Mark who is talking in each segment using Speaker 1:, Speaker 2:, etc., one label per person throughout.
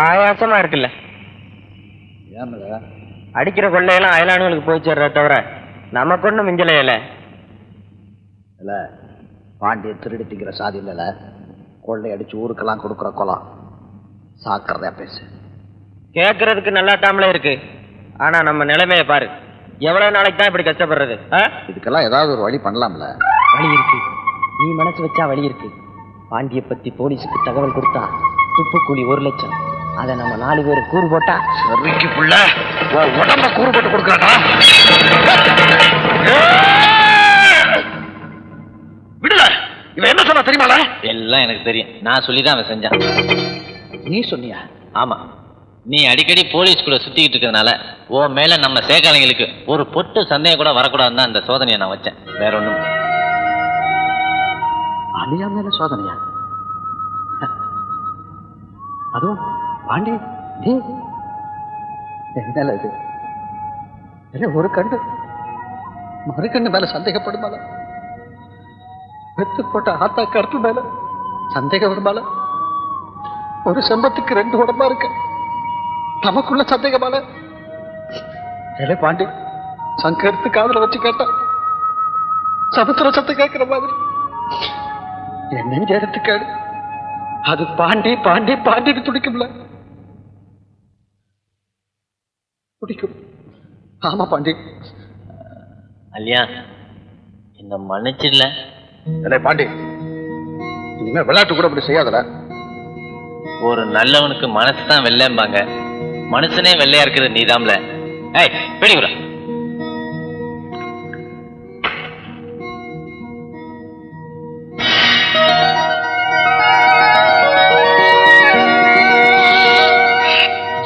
Speaker 1: ஆயாசமா இருக்குல்ல. அடிக்கிற கொள்ளையெல்லாம் அயலானுங்களுக்கு போய் சேர்ற தவிர நமக்கு ஒண்ணும் மிஞ்சலையில.
Speaker 2: இல்ல பாண்டிய திருடி திங்கிற சாதி இல்ல, கொள்ளை அடிச்சு ஊருக்கெல்லாம் கொடுக்குற கொலம். சாக்கிறதா பேசு.
Speaker 1: கேட்கறதுக்கு நல்லா தாமலே இருக்கு. ஆனா நம்ம நிலைமையை பாரு. எவ்வளவு நாளைக்கு தான் இப்படி கஷ்டப்படுறது?
Speaker 2: இதுக்கெல்லாம் ஏதாவது ஒரு வழி பண்ணலாம்ல.
Speaker 1: வழி இருக்கு. நீ மனசு வச்சா வழி இருக்கு. பாண்டிய பத்தி போலீஸுக்கு தகவல் கொடுத்தா துப்பு கூலி 1 லட்சம். அதை நம்ம 4 பேர் கூறு போட்டா
Speaker 2: சரிக்கு புள்ள உடம்ப கூறு போட்டு கொடுக்கறா. விடுல. இவன் என்ன சொன்னா தெரியுமால?
Speaker 3: எல்லாம் எனக்கு தெரியும். நான் சொல்லிதான் அவன் செஞ்சான்.
Speaker 2: நீ சொன்னியா?
Speaker 3: ஆமா. நீ அடிக்கடி போலீஸ் கூட சுத்திக்கிட்டு இருக்கிறதுனால ஓ மேல நம்ம சேகாலைங்களுக்கு ஒரு பொட்டு சந்தேகம் கூட வரக்கூடாதுன்னு அந்த சோதனையை நான் வச்சேன். வேற ஒண்ணும்.
Speaker 2: அலியா மேல சோதனையா? அதுவும் பாண்டி நீ இது ஒரு கண்டு மறுக்கண்ணு மேல சந்தேகப்படுமால? வெத்து போட்ட ஆத்தா கருப்பு மேல சந்தேகம் வருமால? ஒரு செம்பத்துக்கு 2 உடம்பா இருக்கு. நமக்குள்ள சந்தேகமால? பாண்டி சங்கருக்கு காதல வச்சு கேட்டா சமுத்திர சத்து கேட்கிற மாதிரி என் நெஞ்ச எடுத்துக்காடு. அது பாண்டி பாண்டி பாண்டின்னு துடிக்கும்ல. துடிக்கும். ஆமா பாண்டி.
Speaker 3: அல்லியா என்ன மன்னிச்சிடல.
Speaker 2: பாண்டி இனிமே விளையாட்டு கூட அப்படி செய்யாதல.
Speaker 3: ஒரு நல்லவனுக்கு மனசு தான் வெள்ளைம்பாங்க. மனுஷனே வெள்ளையா இருக்கிறது நீதாம்ல. ஏய் பெரியவரா,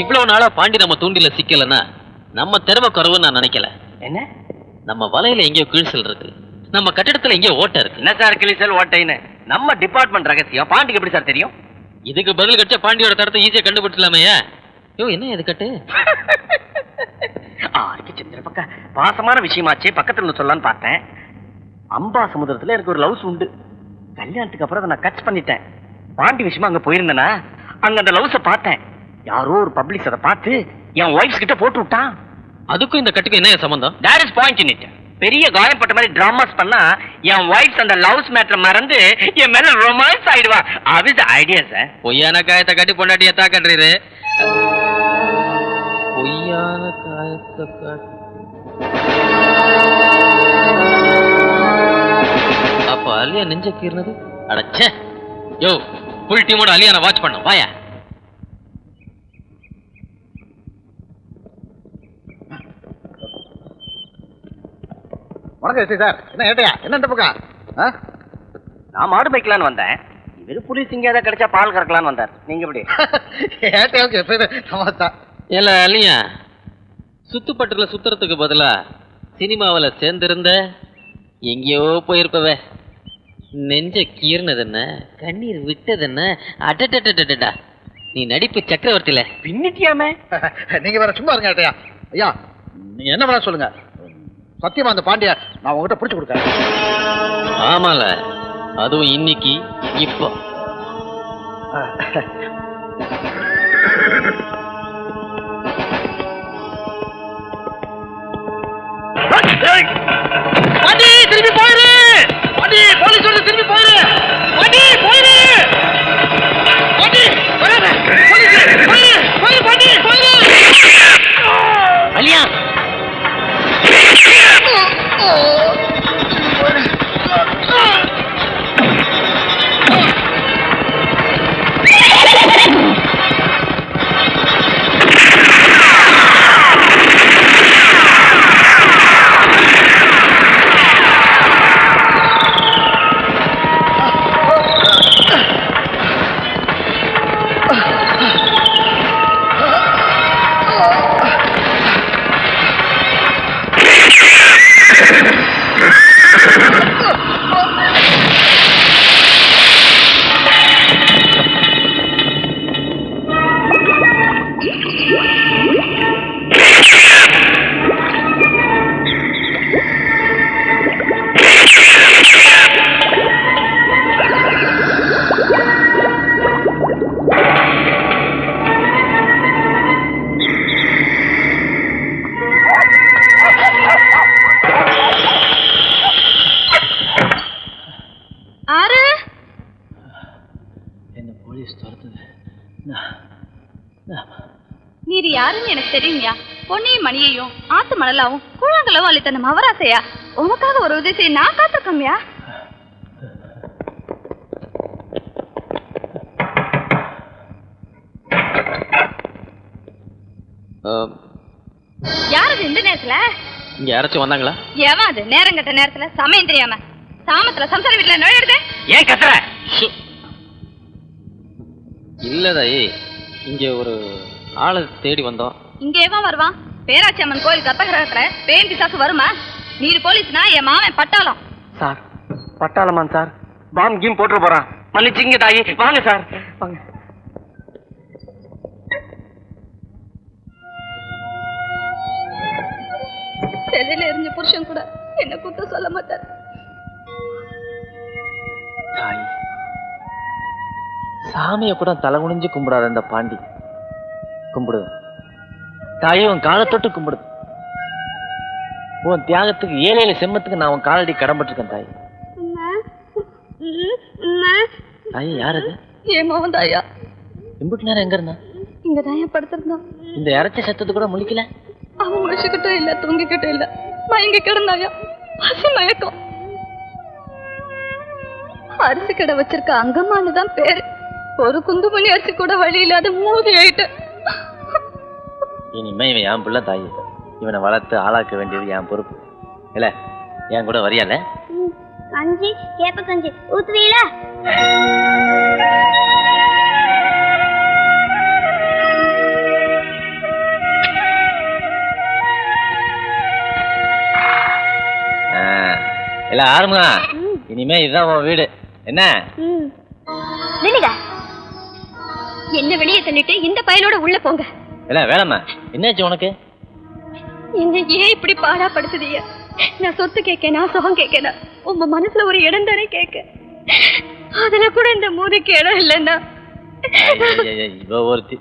Speaker 3: இவ்வளவு நாளா பாண்டி நம்ம தூண்டில சிக்கலன்னா நம்ம திறமை குறைவுன்னு நான் நினைக்கல.
Speaker 1: என்ன?
Speaker 3: நம்ம வலையில எங்கேயோ கிழிசல் இருக்கு. நம்ம கட்டிடத்துல எங்கேயோ ஓட்டை இருக்கு.
Speaker 1: என்ன சார் கிழிசல் ஓட்டைன்னு? நம்ம டிபார்ட்மெண்ட் ரகசியம். பாண்டிக்கு எப்படி சார் தெரியும்?
Speaker 3: இதுக்கு பதில் கட்ட பாண்டியோட தரத்தை ஈஸியா கண்டுபிடிச்சலாமே. யோ என்ன இது கட்டு?
Speaker 1: பக்க பாசமான விஷயமாச்சு, பக்கத்துல சொல்லலான்னு பார்த்தேன். அம்பா சமுதிரத்துல எனக்கு ஒரு லவ்ஸ் உண்டு. கல்யாணத்துக்கு அப்புறம் அதை நான் கட்ச் பண்ணிட்டேன். பாண்டி விஷயமா அங்க போயிருந்தேனா அங்க அந்த லவ்ஸ பார்த்தேன். யாரோ ஒரு பப்ளிஷ் அதை பார்த்து என் ஒய்ஃப் கிட்ட போட்டு விட்டான்.
Speaker 3: அதுக்கும் இந்த கட்டுக்கு என்ன சம்பந்தம்?
Speaker 1: There is point in it. பெரிய காயப்பட்ட மாதிரி டிராமாஸ் பண்ணா என் ஒய்ஃப் அந்த லவ்ஸ் மேட்டர் மறந்து என் மேல ரொமான்ஸ் ஆயிடுவா. அது ஐடியா சார்.
Speaker 3: பொய்யான காயத்தை கட்டி பொண்டாட்டிய தாக்கன்றீரு. பொய்யான காயத்தை காட்டி அப்ப அலியா நெஞ்ச கீர்னது? அடச்சே. யோ ஃபுல் டீமோட அலியானை வாட்ச் பண்ண வாயா.
Speaker 2: வணக்கம் சார். என்ன ஏட்டையா? என்ன இந்த பக்கம்?
Speaker 1: நான் மாடு பைக்கலான்னு வந்தேன். இவரு புலிஸ் இங்கே ஏதாவது கிடைச்சா பால் கறக்கலான்னு வந்தார். நீங்க எப்படி?
Speaker 3: ஏல அலியா, சுத்துப்பட்டுல சுத்துறதுக்கு பதிலா சினிமாவில் சேர்ந்திருந்த எங்கேயோ போயிருப்பவே. நெஞ்ச கீர்னது என்ன, கண்ணீர் விட்டது என்ன? அடடடடடா, நீ நடிப்பு சக்கரவர்த்தியில
Speaker 1: பின்னிட்டியாமே.
Speaker 2: நீங்க வேற சும்மா இருங்க ஏட்டையா. ஐயா நீங்க என்ன வேணா சொல்லுங்க. சத்தியமா அந்த பாண்டிய நான் உங்ககிட்ட பிடிச்சு கொடுக்கறேன்.
Speaker 3: ஆமால, அதுவும் இன்னைக்கு இப்போ.
Speaker 1: பாண்டி திரும்பி போயிரு. பாண்டி போலீஸ் வந்து திரும்பி போயிரு. பாண்டி போயிரு. பாண்டி வராத. போலீஸ் போயிரு. போயிரு பாண்டி போயிரு. அலியா
Speaker 3: போலீஸ் துரத்துது.
Speaker 4: நீர் யாருன்னு எனக்கு தெரியுங்கயா. பொன்னியும் மணியையும் ஆத்து மணலாவும் கூழாங்கலவும் அள்ளித்த நம்ம அவராசையா. உனக்காக ஒரு உதவி செய்ய நான் காத்திருக்கோம்யா. யாரது இந்த நேரத்துல?
Speaker 3: இங்க யாராச்சும் வந்தாங்களா?
Speaker 4: ஏவா அது நேரம் கட்ட நேரத்துல சமயம் தெரியாம சாமத்துல சம்சார வீட்டுல நுழையிறது?
Speaker 1: ஏன் கத்துற?
Speaker 3: இல்லதாயி, இங்க ஒரு ஆளை தேடி வந்தோம்.
Speaker 4: இங்க ஏவன் வருவான்? பேராட்சி அம்மன் கோயில் கர்ப்பகிரகத்துல பேன் பிசாசு வருமா? நீர் போலீஸ்னா என் மாமன் பட்டாளம்.
Speaker 1: சார் பட்டாளமான் சார், பாம் கீம் போட்டு போறான். மன்னிச்சுங்க தாயி, வாங்க சார் வாங்க.
Speaker 4: செதில எரிஞ்ச புருஷன் கூட என்ன குத்தம் சொல்ல மாட்டார்.
Speaker 3: தாய், சாமியை கூட தலை குனிஞ்சு கும்பிடாத இந்த பாண்டி கும்பிடுது. தாயே, உன் காலை தொட்டு கும்பிடுது. உன் தியாகத்துக்கு 7 செம்மத்துக்கு நான் உன் காலடி கடன்பட்டிருக்கேன் தாய். தாய் யார் அது?
Speaker 4: என் மகன் தாயா.
Speaker 3: இம்புட்டு நேரம் எங்க இருந்தா?
Speaker 4: இங்க தாயா படுத்திருந்தான்.
Speaker 3: இந்த இறைச்ச சத்தத்து கூட முழிக்கல.
Speaker 4: அவன் முழிச்சுக்கிட்டே இல்ல, தூங்கிக்கிட்டே இல்ல, மயங்கி கிடந்தாயா. பசி மயக்கம். அரிசி கடை வச்சிருக்க அங்கம்மான்னு தான் பேரு. ஒரு குந்துமணி அரிசி கூட வழி இல்லாத மூதி ஆயிட்டு.
Speaker 3: இனிமே இவன் என் பிள்ளை தாயி. இவனை வளர்த்து ஆளாக்க வேண்டியது என் பொறுப்பு. இல்ல என் கூட வரியால?
Speaker 5: கஞ்சி கேப்ப கஞ்சி ஊத்துவீங்களா?
Speaker 3: இல்ல ஆரம்பா, இனிமே இதுதான் உன் வீடு. என்ன
Speaker 4: என்ன வெளியே தள்ளிட்டு இந்த பயலோட உள்ள போங்க.
Speaker 3: இல்ல வேலைம்மா, என்னாச்சு உனக்கு?
Speaker 4: என்ன ஏன் இப்படி பாடாப்படுத்துதீங்க? நான் சொத்து கேட்க, நான் சுகம் கேட்கனா உங்க மனசுல ஒரு இடம் தானே கேட்க. அதுல கூட இந்த மூதிக்கு இடம் இல்லைன்னா
Speaker 3: ஒருத்தி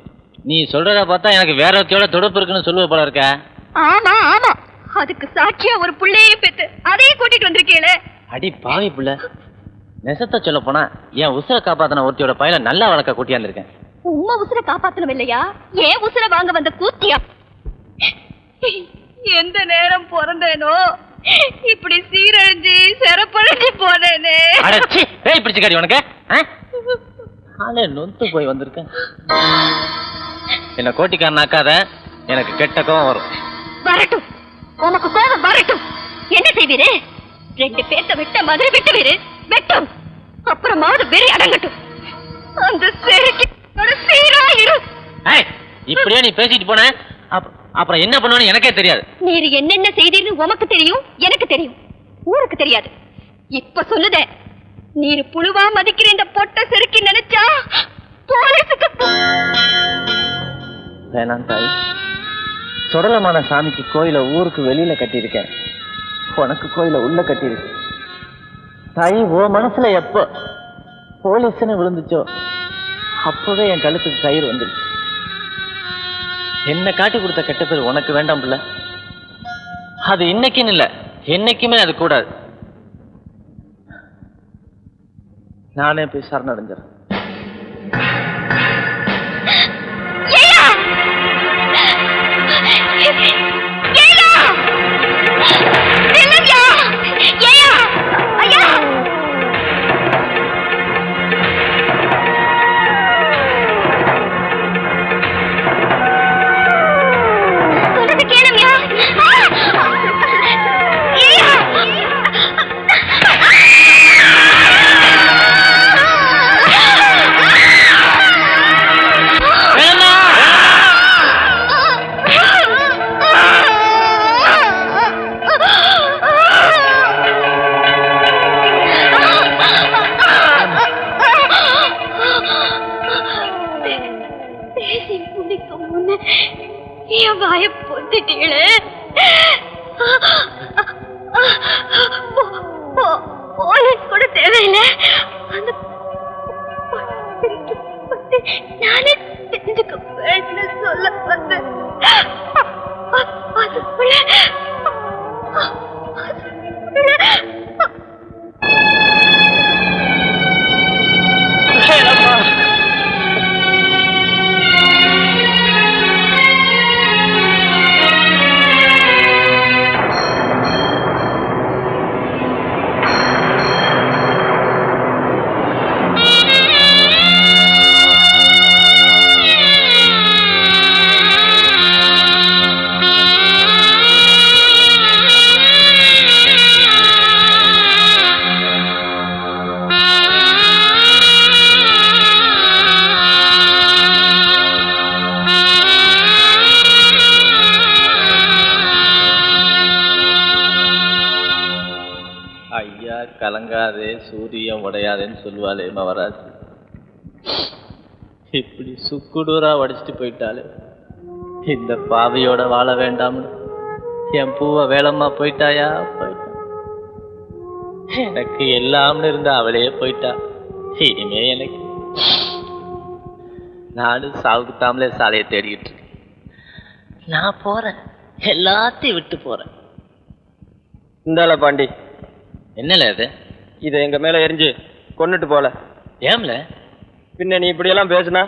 Speaker 3: நீ சொல்றத பார்த்தா எனக்கு வேற ஒருத்தியோட தொடர்பு இருக்குன்னு சொல்லுவ போல இருக்க.
Speaker 4: ஆமா ஆமா, அதுக்கு சாட்சியா ஒரு புள்ளையே பெத்து அதையே கூட்டிட்டு வந்திருக்கீங்களே.
Speaker 3: அடி பாவி புள்ள, நெசத்தை சொல்ல போனா என் உசுரை காப்பாத்தின ஒருத்தியோட பையனை நல்லா வளர்க்க கூட்டியாந்துருக்கேன்.
Speaker 4: உம்மா உசுரை காப்பாத்தணும் இல்லையா? ஏன் உசுரை வாங்க வந்த கூத்தியா? எந்த நேரம் பிறந்தேனோ இப்படி சீரழிஞ்சு சிறப்பழிஞ்சு போனேனே.
Speaker 3: பேய் பிடிச்சுக்காடி உனக்கு. ஆளே நொந்து போய் வந்திருக்கேன். என்ன கோட்டிக்காரன் ஆக்காத, எனக்கு கெட்ட கோவம் வரும்.
Speaker 4: வரட்டும், உனக்கு கோபம் வரட்டும். என்ன செய்வீரு? 2 பேர்த்த விட்ட மாதிரி விட்டுவீரு. வெட்டும், அப்புறமாவது வெறி அடங்கட்டும். அந்த செருக்கி சீராயிரு.
Speaker 3: இப்படியே நீ பேசிட்டு போன அப்புறம் என்ன பண்ணுவேன்னு எனக்கே தெரியாது.
Speaker 4: நீர் என்னென்ன செய்தீர்னு உமக்கு தெரியும், எனக்கு தெரியும், ஊருக்கு தெரியாது. இப்ப சொல்லுதே, நீர் புழுவா மதிக்கிற இந்த பொட்ட செருக்கி நினைச்சா போலீஸுக்கு
Speaker 3: வேணாம் தாய். சுடலமான சாமிக்கு கோயில ஊருக்கு வெளியில கட்டியிருக்கேன், உனக்கு கோயில உள்ள கட்டியிருக்கு. தாய், ஓ மனசுல எப்போ போலீஸ்ன்னு விழுந்துச்சோ அப்பவே என் கழுத்துக்கு கயிறு வந்துருச்சு. என்ன காட்டி கொடுத்த கெட்ட பேர் உனக்கு வேண்டாம் பிள்ளை. அது இன்னைக்குன்னு இல்ல, என்னைக்குமே அது கூடாது. நானே போய் சரணடைஞ்சிடறேன்.
Speaker 4: போலீஸ் கூட தேவையில்லை. நானே தெரிஞ்சுக்க சொல்ல வந்தேன்.
Speaker 3: தாங்காதே சூரியன் உடையாதேன்னு சொல்லுவாளே மவராசி. இப்படி சுக்குடூரா உடைச்சிட்டு போயிட்டாலே. இந்த பாவியோட வாழ வேண்டாம்னு என் பூவை வேலம்மா போயிட்டாயா போயிட்டா. எனக்கு எல்லாம்னு இருந்த அவளே போயிட்டா. இனிமே எனக்கு நானும் சாவுக்குத்தாமலே சாலையை தேடிக்கிட்டு இருக்கேன். நான் போறேன், எல்லாத்தையும் விட்டு போறேன்.
Speaker 2: இந்தால பாண்டி,
Speaker 3: என்னல இது?
Speaker 2: இதை எங்க மேல எரிஞ்சு கொன்னுட்டு போல.
Speaker 3: ஏம்ல?
Speaker 2: பின்ன நீ இப்படியெல்லாம் பேசுனா?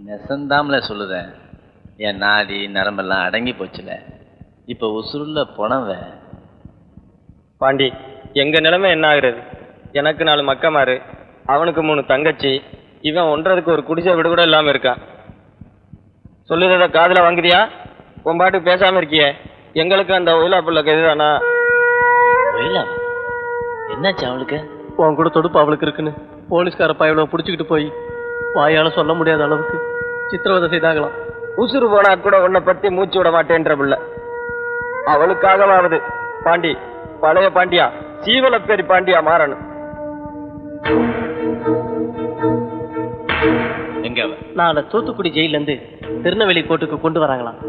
Speaker 3: நெசந்தாமல சொல்லுதேன். என் நாடி நரம்பெல்லாம் அடங்கி போச்சுல. இப்ப உசுருள்ள போனவ.
Speaker 2: பாண்டி, எங்க நிலைமை என்ன ஆகுறது? எனக்கு 4 மக்கமாரு, அவனுக்கு 3 தங்கச்சி, இவன் ஒன்றதுக்கு ஒரு குடிசை வீடு கூட இல்லாம இருக்கான். சொல்லுறத காதுல வாங்குதியா? உன் பாட்டுக்கு பேசாம இருக்கியே. எங்களுக்கு அந்த ஒயிலா புள்ள கதுதானா?
Speaker 3: ஒயிலா? என்னாச்சு அவளுக்கு?
Speaker 2: உன் கூட தொடுப்பு அவளுக்கு இருக்குன்னு போலீஸ்கார பாயவளை பிடிச்சிக்கிட்டு போய் வாயால சொல்ல முடியாத அளவுக்கு சித்திரவதை செய்தாங்களாம். உசுறு போனா கூட உன்னை பத்தி மூச்சு விட மாட்டேன்ற புள்ள. அவளுக்காகவாவது பாண்டி, பழைய பாண்டியா, சீவல பேரி பாண்டியா மாறணும்.
Speaker 3: எங்க அவ?
Speaker 2: நாளை தூத்துக்குடி ஜெயில இருந்து திருநெல்வேலி கோர்ட்டுக்கு கொண்டு வராங்களாம்.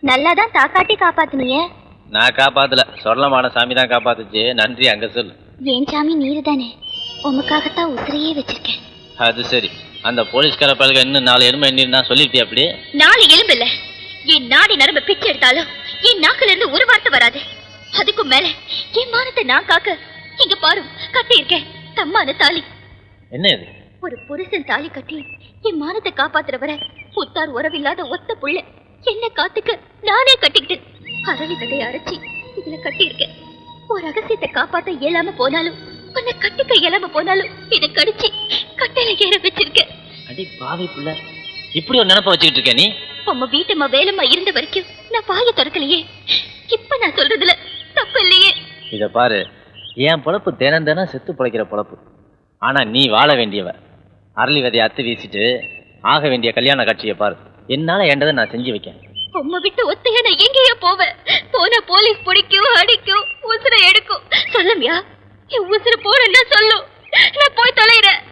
Speaker 5: நல்லாதான் தாக்காட்டி காப்பாத்துனீங்க.
Speaker 3: நான் காப்பாத்தல, சொர்ணமான சாமி தான் காப்பாத்துச்சு. நன்றி அங்க சொல்லு.
Speaker 5: ஏன் சாமி நீரு தானே, உமக்காகத்தான் உசிரையே வச்சிருக்கேன்.
Speaker 3: அது சரி, அந்த போலீஸ்கார பழக இன்னும் 4 எலும்பு எண்ணி சொல்லிட்டே அப்படி?
Speaker 4: 4 எலும்பு இல்ல, என் நாடி நரம்பு பிச்சு எடுத்தாலும் என் நாக்குல இருந்து ஒரு வார்த்தை வராது. அதுக்கும் மேல என் மானத்தை நான் காக்க இங்க பாரு கட்டி இருக்கேன் தம்மான தாலி.
Speaker 3: என்ன இது?
Speaker 4: ஒரு புருஷன் தாலி கட்டி என் மானத்தை காப்பாத்துறவரை புத்தார் உறவில்லாத ஒத்த புள்ள என்ன காத்துக்க நானே கட்டிக்கிட்டு அரளி விதையை அரைச்சி இதுல கட்டி இருக்கேன். ஒரு ரகசியத்தை காப்பாத்த இயலாம போனாலும், உன்னை கட்டிக்க இயலாம போனாலும் இதை கடிச்சு கட்டையில ஏற வச்சிருக்கேன்.
Speaker 3: அடி பாவி புள்ள, இப்படி ஒரு நினைப்ப வச்சுக்கிட்டு இருக்க நீ?
Speaker 4: உம்ம வீட்டம்மா வேலம்மா இருந்த வரைக்கும் நான் வாயை திறக்கலையே. இப்ப நான் சொல்றதுல தப்பு இல்லையே.
Speaker 3: இத பாரு, என் பொழப்பு தினம் தினம் செத்து பிழைக்கிற பொழப்பு. ஆனா நீ வாழ வேண்டியவ. அரளி விதையை அத்து வீசிட்டு ஆக வேண்டிய கல்யாண காட்சியை பாரு. என்னால ஏண்டதை நான் செஞ்சு வைக்கேன்.
Speaker 4: உம்மை விட்டு ஒத்தைய நான் எங்கேயோ போவேன். போன போலீஸ் பிடிக்கும், அடிக்கும், உசுரை எடுக்கும். சொல்லுமியா, என் உசுறு போறேன்னா சொல்லும். நான் போய் தொலைறேன்.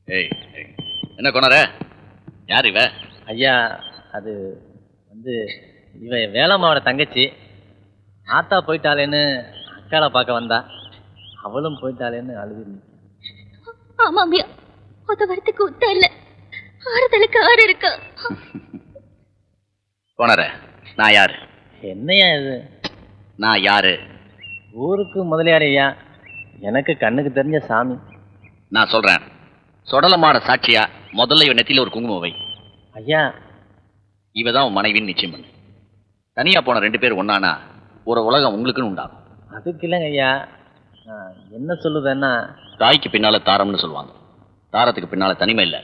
Speaker 1: ஏய், என்ன கொண்டார? யார் இவ?
Speaker 3: ஐயா, அது இவ வேலம்மாவோட தங்கச்சி. ஆத்தா போயிட்டாளேன்னு அக்காளை பார்க்க வந்தா. அவளும் போயிட்டாளேன்னு அழுது.
Speaker 4: ஆமாமியா, உதவறதுக்கு உத்த இல்ல, ஆறுதலுக்கு ஆறு இருக்கா.
Speaker 1: கொண்டார, நான் யாரு?
Speaker 3: என்னையா இது?
Speaker 1: நான் யாரு?
Speaker 3: ஊருக்கு முதலியார் ஐயா, எனக்கு கண்ணுக்கு தெரிஞ்ச சாமி.
Speaker 1: நான் சொல்றேன், சொடலமான சாட்சியா முதல்ல இவ நெத்தியில ஒரு குங்குமம் வை.
Speaker 3: ஐயா,
Speaker 1: இவதான் உன் மனைவின்னு நிச்சயம் பண்ணு. தனியா போன 2 பேர் ஒன்னானா ஒரு உலகம் உங்களுக்குன்னு உண்டாகும்.
Speaker 3: அதுக்கு இல்லைங்க ஐயா, என்ன சொல்லுவேன்னா,
Speaker 1: தாய்க்கு பின்னால தாரம்னு சொல்லுவாங்க. தாரத்துக்கு பின்னால தனிமை இல்லை.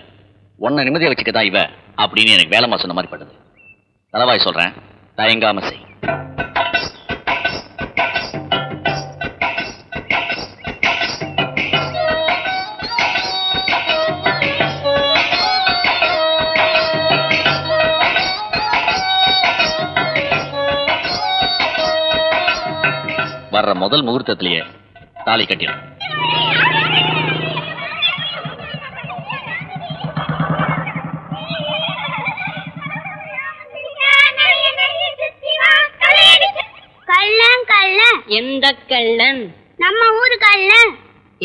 Speaker 1: உன்னை நிம்மதியை வச்சுக்கதான் இவ அப்படின்னு எனக்கு வேலைமா சொன்ன மாதிரி பட்டது. தலவாய் சொல்றேன், தயங்காம செய். வர்ற முதல் முகூர்த்தத்திலேயே தாலி கட்டிடும்.
Speaker 5: கள்ளன் கள்ளன்.
Speaker 4: எந்த கள்ளன்?
Speaker 5: நம்ம ஊரு கள்ளன்.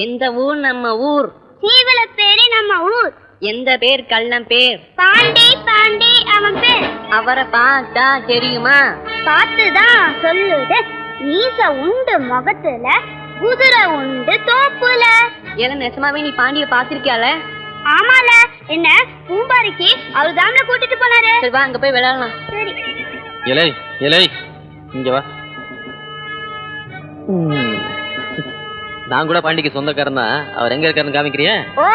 Speaker 4: எந்த ஊர்? நம்ம ஊர்
Speaker 5: சீவல பேரு நம்ம ஊர்.
Speaker 4: எந்த பேர் கள்ளம் பேர்?
Speaker 5: பாண்டி பாண்டி அவன் பேர்.
Speaker 4: அவரை பார்த்தா தெரியுமா?
Speaker 5: பார்த்துதான் சொல்லுது. மீச உண்டு முகத்துல, குதிரை உண்டு தோப்புல.
Speaker 4: ஏல நெசமாவே நீ பாண்டிய பாத்திருக்கியால?
Speaker 5: ஆமால, என்ன பூம்பாரிக்கு அவர் தாம்ல கூட்டிட்டு போனாரு.
Speaker 4: சரி வா அங்க போய் விளையாடலாம்.
Speaker 5: சரி.
Speaker 2: இலை இலை இங்க வா.
Speaker 3: நான் கூட பாண்டிக்கு சொந்தக்காரன் தான். அவர் எங்க இருக்காருன்னு காமிக்கிறியா?
Speaker 5: ஓ